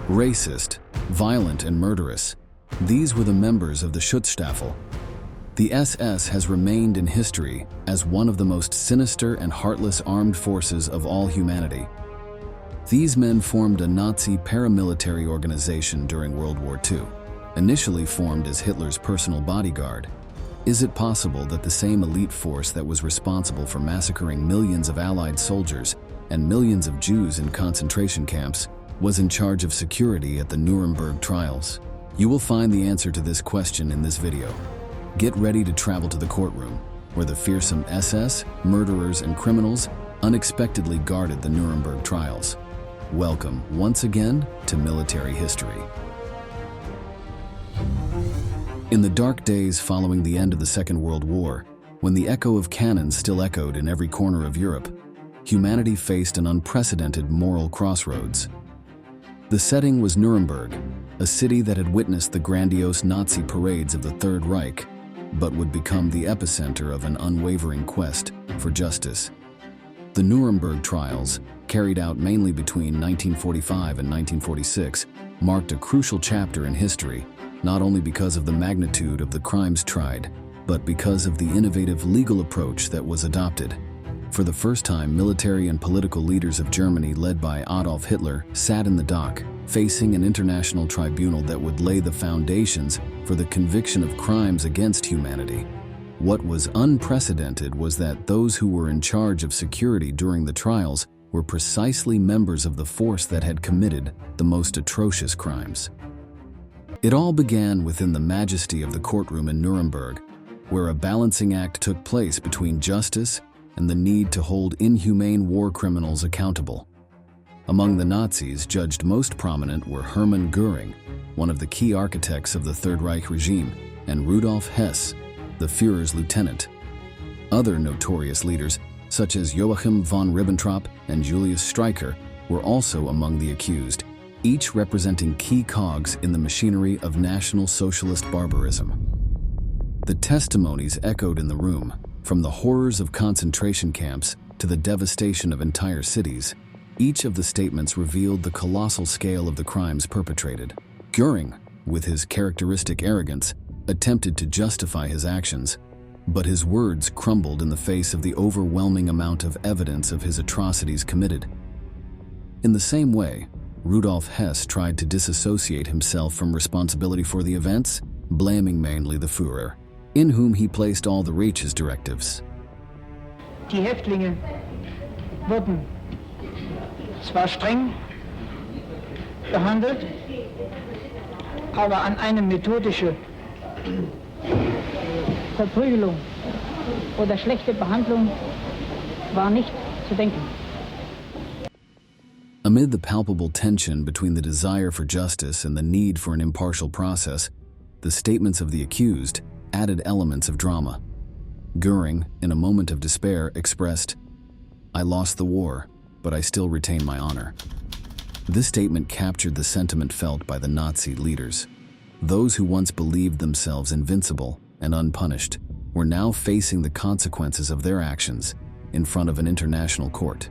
Racist, violent, and murderous, these were the members of the Schutzstaffel. The SS has remained in history as one of the most sinister and heartless armed forces of all humanity. These men formed a Nazi paramilitary organization during World War II, initially formed as Hitler's personal bodyguard. Is it possible that the same elite force that was responsible for massacring millions of Allied soldiers and millions of Jews in concentration camps was in charge of security at the Nuremberg trials? You will find the answer to this question in this video. Get ready to travel to the courtroom, where the fearsome SS, murderers, and criminals unexpectedly guarded the Nuremberg trials. Welcome once again to military history. In the dark days following the end of the Second World War, when the echo of cannons still echoed in every corner of Europe, humanity faced an unprecedented moral crossroads. The setting was Nuremberg, a city that had witnessed the grandiose Nazi parades of the Third Reich, but would become the epicenter of an unwavering quest for justice. The Nuremberg trials, carried out mainly between 1945 and 1946, marked a crucial chapter in history, not only because of the magnitude of the crimes tried, but because of the innovative legal approach that was adopted. For the first time, military and political leaders of Germany, led by Adolf Hitler, sat in the dock, facing an international tribunal that would lay the foundations for the conviction of crimes against humanity. What was unprecedented was that those who were in charge of security during the trials were precisely members of the force that had committed the most atrocious crimes. It all began within the majesty of the courtroom in Nuremberg, where a balancing act took place between justice and the need to hold inhumane war criminals accountable. Among the Nazis judged most prominent were Hermann Göring, one of the key architects of the Third Reich regime, and Rudolf Hess, the Führer's lieutenant. Other notorious leaders, such as Joachim von Ribbentrop and Julius Streicher, were also among the accused, each representing key cogs in the machinery of National Socialist barbarism. The testimonies echoed in the room, from the horrors of concentration camps to the devastation of entire cities. Each of the statements revealed the colossal scale of the crimes perpetrated. Göring, with his characteristic arrogance, attempted to justify his actions, but his words crumbled in the face of the overwhelming amount of evidence of his atrocities committed. In the same way, Rudolf Hess tried to disassociate himself from responsibility for the events, blaming mainly the Führer, in whom he placed all the Reich's directives. Die Häftlinge wurden zwar streng behandelt, aber an eine methodische Verprügelung oder schlechte Behandlung war nicht zu denken. Amid the palpable tension between the desire for justice and the need for an impartial process, the statements of the accused added elements of drama. Göring, in a moment of despair, expressed, "I lost the war, but I still retain my honor." This statement captured the sentiment felt by the Nazi leaders. Those who once believed themselves invincible and unpunished were now facing the consequences of their actions in front of an international court.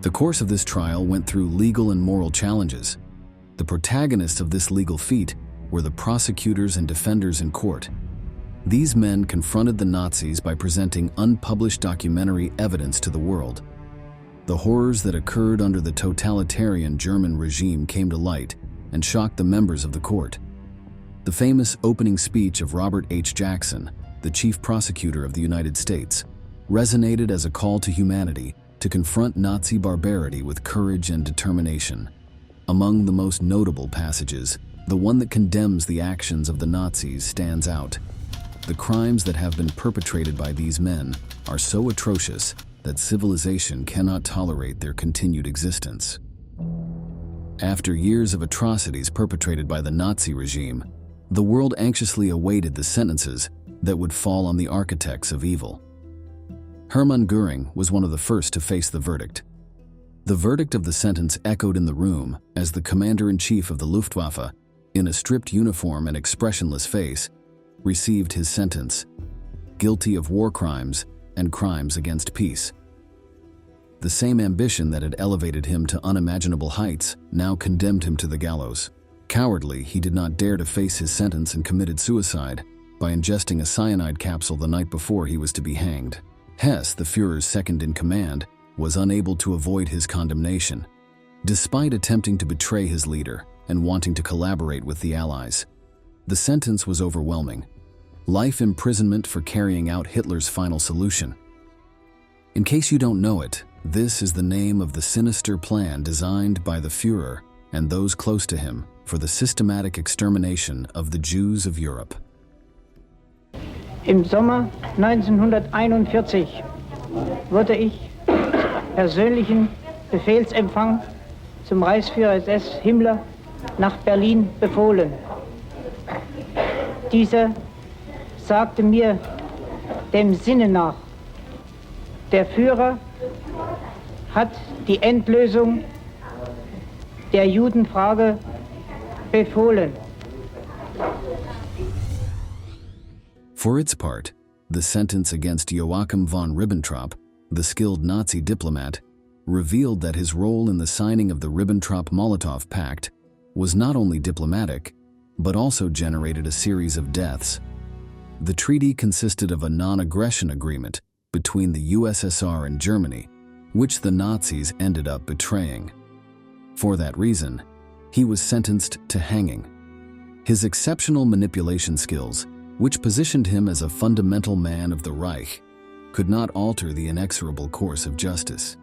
The course of this trial went through legal and moral challenges. The protagonists of this legal feat were the prosecutors and defenders in court. These men confronted the Nazis by presenting unpublished documentary evidence to the world. The horrors that occurred under the totalitarian German regime came to light and shocked the members of the court. The famous opening speech of Robert H. Jackson, the chief prosecutor of the United States, resonated as a call to humanity to confront Nazi barbarity with courage and determination. Among the most notable passages, the one that condemns the actions of the Nazis stands out. The crimes that have been perpetrated by these men are so atrocious that civilization cannot tolerate their continued existence. After years of atrocities perpetrated by the Nazi regime, the world anxiously awaited the sentences that would fall on the architects of evil. Hermann Göring was one of the first to face the verdict. The verdict of the sentence echoed in the room as the commander-in-chief of the Luftwaffe, in a stripped uniform and expressionless face, received his sentence, guilty of war crimes and crimes against peace. The same ambition that had elevated him to unimaginable heights now condemned him to the gallows. Cowardly, he did not dare to face his sentence and committed suicide by ingesting a cyanide capsule the night before he was to be hanged. Hess, the Führer's second-in-command, was unable to avoid his condemnation. Despite attempting to betray his leader and wanting to collaborate with the Allies, the sentence was overwhelming: life imprisonment for carrying out Hitler's final solution. In case you don't know it, this is the name of the sinister plan designed by the Führer and those close to him for the systematic extermination of the Jews of Europe. Im Sommer 1941 wurde ich persönlichen Befehlsempfang zum Reichsführer SS Himmler nach Berlin befohlen. Dieser sagte mir dem Sinne nach, der Führer hat die Endlösung der Judenfrage befohlen. For its part, the sentence against Joachim von Ribbentrop, the skilled Nazi diplomat, revealed that his role in the signing of the Ribbentrop-Molotov Pact was not only diplomatic, but also generated a series of deaths. The treaty consisted of a non-aggression agreement between the USSR and Germany, which the Nazis ended up betraying. For that reason, he was sentenced to hanging. His exceptional manipulation skills, which positioned him as a fundamental man of the Reich, could not alter the inexorable course of justice.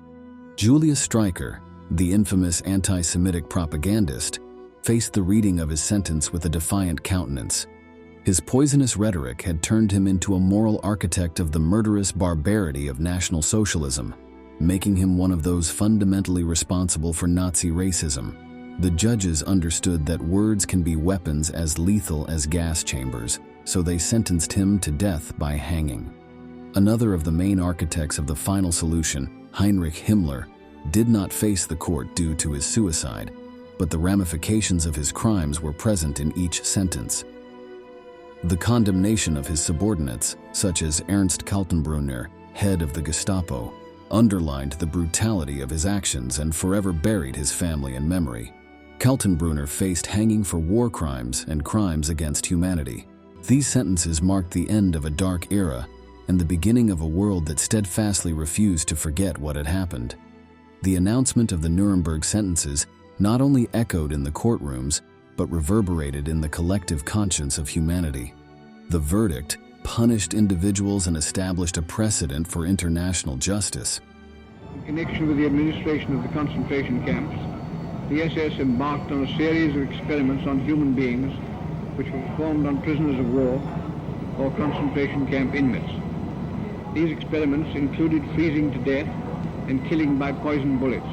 Julius Streicher, the infamous anti-Semitic propagandist, faced the reading of his sentence with a defiant countenance. His poisonous rhetoric had turned him into a moral architect of the murderous barbarity of National Socialism, making him one of those fundamentally responsible for Nazi racism. The judges understood that words can be weapons as lethal as gas chambers, so they sentenced him to death by hanging. Another of the main architects of the final solution, Heinrich Himmler, did not face the court due to his suicide, but the ramifications of his crimes were present in each sentence. The condemnation of his subordinates, such as Ernst Kaltenbrunner, head of the Gestapo, underlined the brutality of his actions and forever buried his family in memory. Kaltenbrunner faced hanging for war crimes and crimes against humanity. These sentences marked the end of a dark era and the beginning of a world that steadfastly refused to forget what had happened. The announcement of the Nuremberg sentences not only echoed in the courtrooms, but reverberated in the collective conscience of humanity. The verdict punished individuals and established a precedent for international justice. In connection with the administration of the concentration camps, the SS embarked on a series of experiments on human beings which were performed on prisoners of war or concentration camp inmates. These experiments included freezing to death and killing by poison bullets.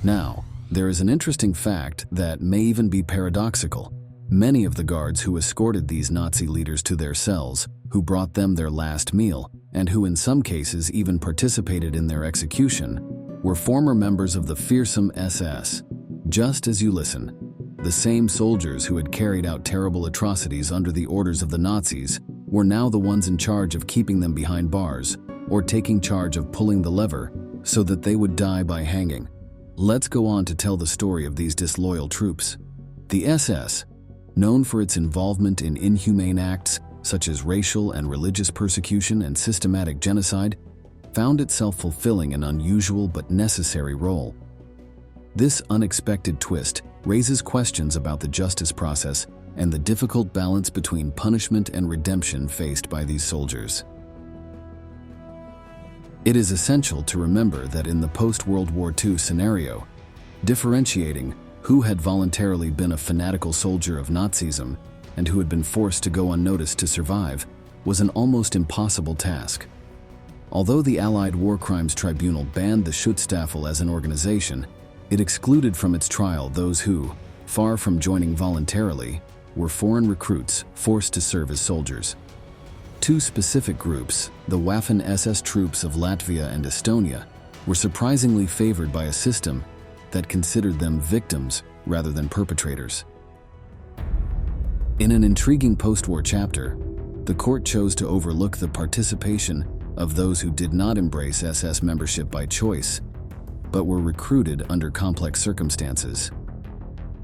Now, there is an interesting fact that may even be paradoxical. Many of the guards who escorted these Nazi leaders to their cells, who brought them their last meal, and who in some cases even participated in their execution, were former members of the fearsome SS. Just as you listen, the same soldiers who had carried out terrible atrocities under the orders of the Nazis were now the ones in charge of keeping them behind bars, or taking charge of pulling the lever so that they would die by hanging. Let's go on to tell the story of these disloyal troops. The SS, known for its involvement in inhumane acts such as racial and religious persecution and systematic genocide, found itself fulfilling an unusual but necessary role. This unexpected twist raises questions about the justice process and the difficult balance between punishment and redemption faced by these soldiers. It is essential to remember that in the post-World War II scenario, differentiating who had voluntarily been a fanatical soldier of Nazism and who had been forced to go unnoticed to survive was an almost impossible task. Although the Allied War Crimes Tribunal banned the Schutzstaffel as an organization, it excluded from its trial those who, far from joining voluntarily, were foreign recruits forced to serve as soldiers. Two specific groups, the Waffen-SS troops of Latvia and Estonia, were surprisingly favored by a system that considered them victims rather than perpetrators. In an intriguing post-war chapter, the court chose to overlook the participation of those who did not embrace SS membership by choice, but were recruited under complex circumstances.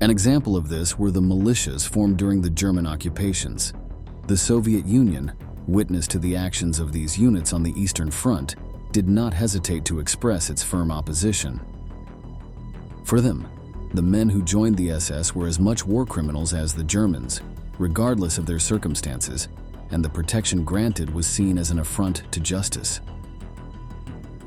An example of this were the militias formed during the German occupations. The Soviet Union, witness to the actions of these units on the Eastern Front, did not hesitate to express its firm opposition. For them, the men who joined the SS were as much war criminals as the Germans, regardless of their circumstances, and the protection granted was seen as an affront to justice.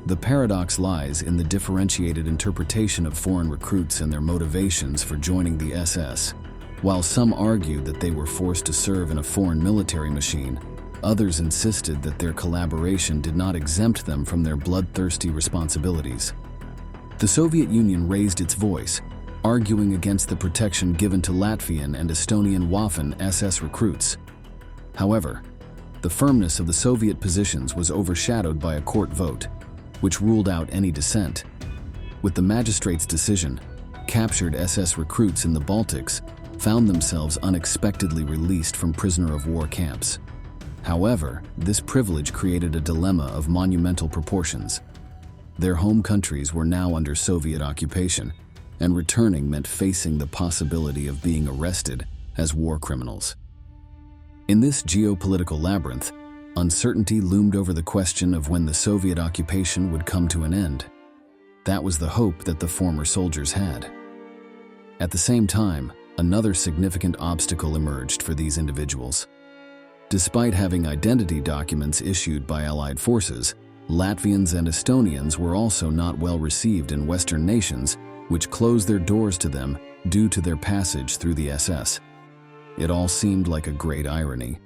The paradox lies in the differentiated interpretation of foreign recruits and their motivations for joining the SS. While some argued that they were forced to serve in a foreign military machine, others insisted that their collaboration did not exempt them from their bloodthirsty responsibilities. The Soviet Union raised its voice, arguing against the protection given to Latvian and Estonian Waffen SS recruits. However, the firmness of the Soviet positions was overshadowed by a court vote, which ruled out any dissent. With the magistrate's decision, captured SS recruits in the Baltics found themselves unexpectedly released from prisoner of war camps. However, this privilege created a dilemma of monumental proportions. Their home countries were now under Soviet occupation, and returning meant facing the possibility of being arrested as war criminals. In this geopolitical labyrinth, uncertainty loomed over the question of when the Soviet occupation would come to an end. That was the hope that the former soldiers had. At the same time, another significant obstacle emerged for these individuals. Despite having identity documents issued by Allied forces, Latvians and Estonians were also not well received in Western nations, which closed their doors to them due to their passage through the SS. It all seemed like a great irony.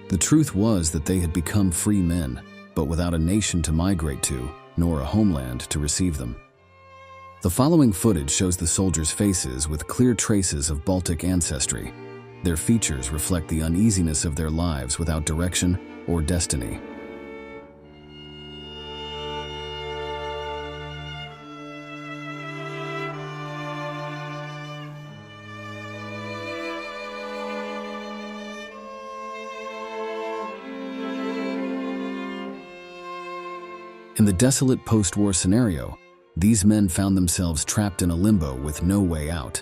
The truth was that they had become free men, but without a nation to migrate to, nor a homeland to receive them. The following footage shows the soldiers' faces with clear traces of Baltic ancestry. Their features reflect the uneasiness of their lives without direction or destiny. In the desolate post-war scenario, these men found themselves trapped in a limbo with no way out.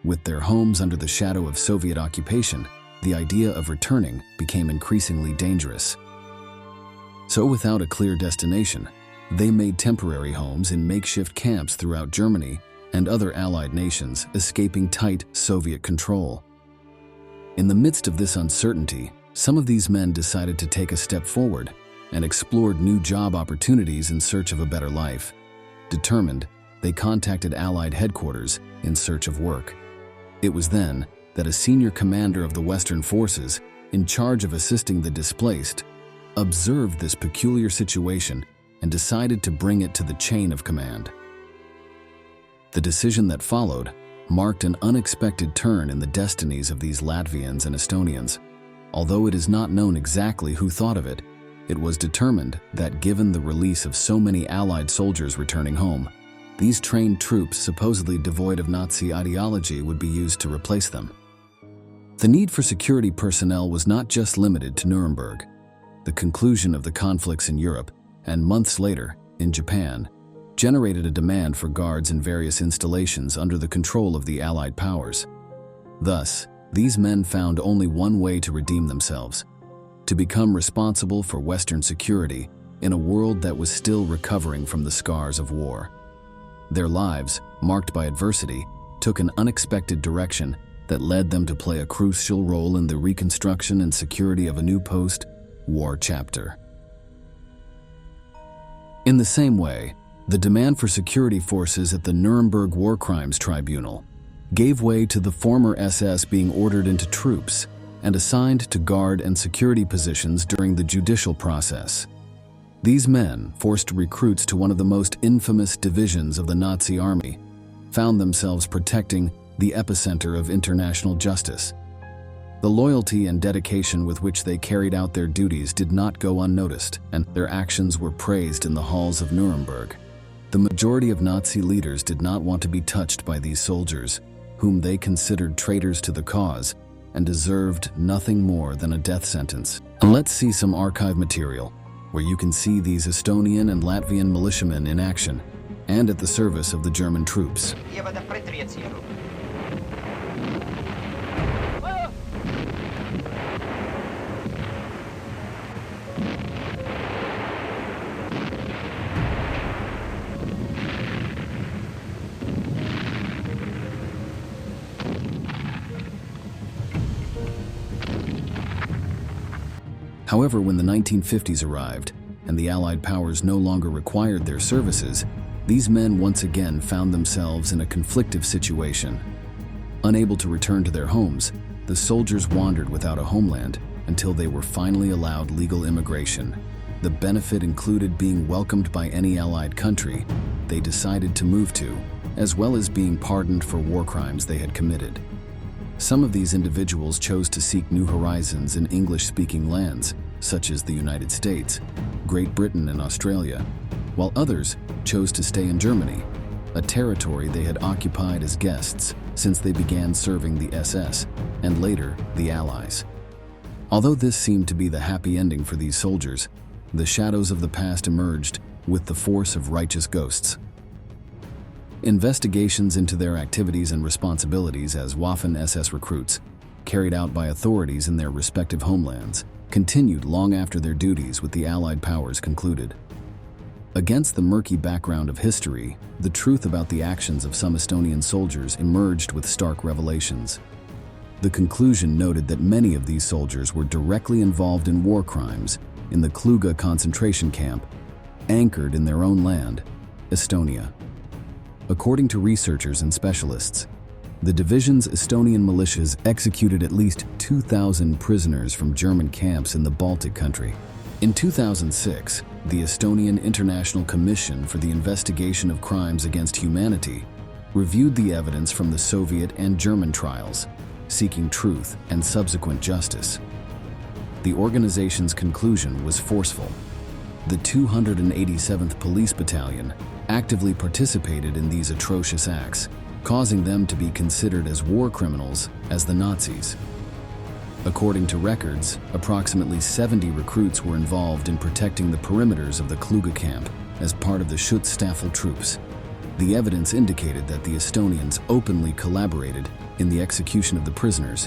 With their homes under the shadow of Soviet occupation, the idea of returning became increasingly dangerous. So without a clear destination, they made temporary homes in makeshift camps throughout Germany and other Allied nations, escaping tight Soviet control. In the midst of this uncertainty, some of these men decided to take a step forward and explored new job opportunities in search of a better life. Determined, they contacted Allied headquarters in search of work. It was then that a senior commander of the Western forces, in charge of assisting the displaced, observed this peculiar situation and decided to bring it to the chain of command. The decision that followed marked an unexpected turn in the destinies of these Latvians and Estonians. Although it is not known exactly who thought of it, it was determined that given the release of so many Allied soldiers returning home, these trained troops supposedly devoid of Nazi ideology would be used to replace them. The need for security personnel was not just limited to Nuremberg. The conclusion of the conflicts in Europe, and months later, in Japan, generated a demand for guards in various installations under the control of the Allied powers. Thus, these men found only one way to redeem themselves: to become responsible for Western security in a world that was still recovering from the scars of war. Their lives, marked by adversity, took an unexpected direction that led them to play a crucial role in the reconstruction and security of a new post-war chapter. In the same way, the demand for security forces at the Nuremberg War Crimes Tribunal gave way to the former SS being ordered into troops and assigned to guard and security positions during the judicial process. These men, forced recruits to one of the most infamous divisions of the Nazi army, found themselves protecting the epicenter of international justice. The loyalty and dedication with which they carried out their duties did not go unnoticed, and their actions were praised in the halls of Nuremberg. The majority of Nazi leaders did not want to be touched by these soldiers, whom they considered traitors to the cause and deserved nothing more than a death sentence. And let's see some archive material. where you can see these Estonian and Latvian militiamen in action and at the service of the German troops. However, when the 1950s arrived and the Allied powers no longer required their services, these men once again found themselves in a conflictive situation. Unable to return to their homes, the soldiers wandered without a homeland until they were finally allowed legal immigration. The benefit included being welcomed by any Allied country they decided to move to, as well as being pardoned for war crimes they had committed. Some of these individuals chose to seek new horizons in English-speaking lands, such as the United States, Great Britain, and Australia, while others chose to stay in Germany, a territory they had occupied as guests since they began serving the SS and later the Allies. Although this seemed to be the happy ending for these soldiers, the shadows of the past emerged with the force of righteous ghosts. Investigations into their activities and responsibilities as Waffen-SS recruits, carried out by authorities in their respective homelands, continued long after their duties with the Allied powers concluded. Against the murky background of history, the truth about the actions of some Estonian soldiers emerged with stark revelations. The conclusion noted that many of these soldiers were directly involved in war crimes in the KlUGA concentration camp, anchored in their own land, Estonia. According to researchers and specialists, the division's Estonian militias executed at least 2,000 prisoners from German camps in the Baltic country. In 2006, the Estonian International Commission for the Investigation of Crimes Against Humanity reviewed the evidence from the Soviet and German trials, seeking truth and subsequent justice. The organization's conclusion was forceful. The 287th Police Battalion actively participated in these atrocious acts, causing them to be considered as war criminals as the Nazis. According to records, approximately 70 recruits were involved in protecting the perimeters of the KlUGA camp as part of the Schutzstaffel troops. The evidence indicated that the Estonians openly collaborated in the execution of the prisoners,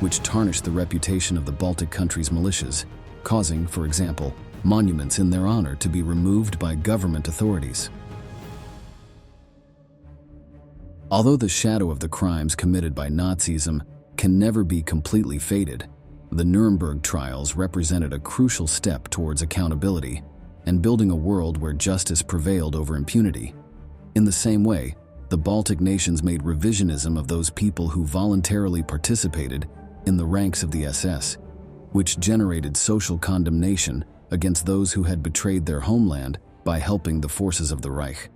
which tarnished the reputation of the Baltic countries' militias, causing, for example, monuments in their honor to be removed by government authorities. Although the shadow of the crimes committed by Nazism can never be completely faded, the Nuremberg trials represented a crucial step towards accountability and building a world where justice prevailed over impunity. In the same way, the Baltic nations made revisionism of those people who voluntarily participated in the ranks of the SS, which generated social condemnation against those who had betrayed their homeland by helping the forces of the Reich.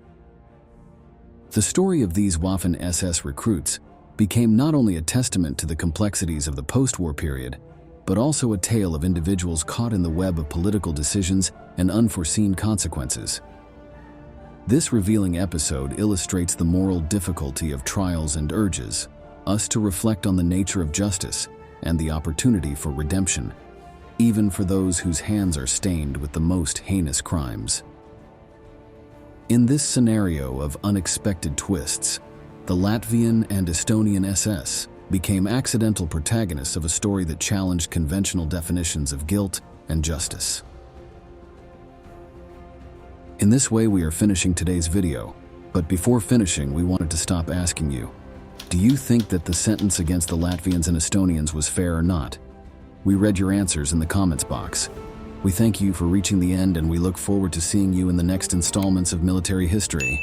The story of these Waffen-SS recruits became not only a testament to the complexities of the post-war period, but also a tale of individuals caught in the web of political decisions and unforeseen consequences. This revealing episode illustrates the moral difficulty of trials and urges us to reflect on the nature of justice and the opportunity for redemption, even for those whose hands are stained with the most heinous crimes. In this scenario of unexpected twists, the Latvian and Estonian SS became accidental protagonists of a story that challenged conventional definitions of guilt and justice. In this way, we are finishing today's video, but before finishing, we wanted to stop asking you, do you think that the sentence against the Latvians and Estonians was fair or not? We read your answers in the comments box. We thank you for reaching the end, and we look forward to seeing you in the next installments of Military History.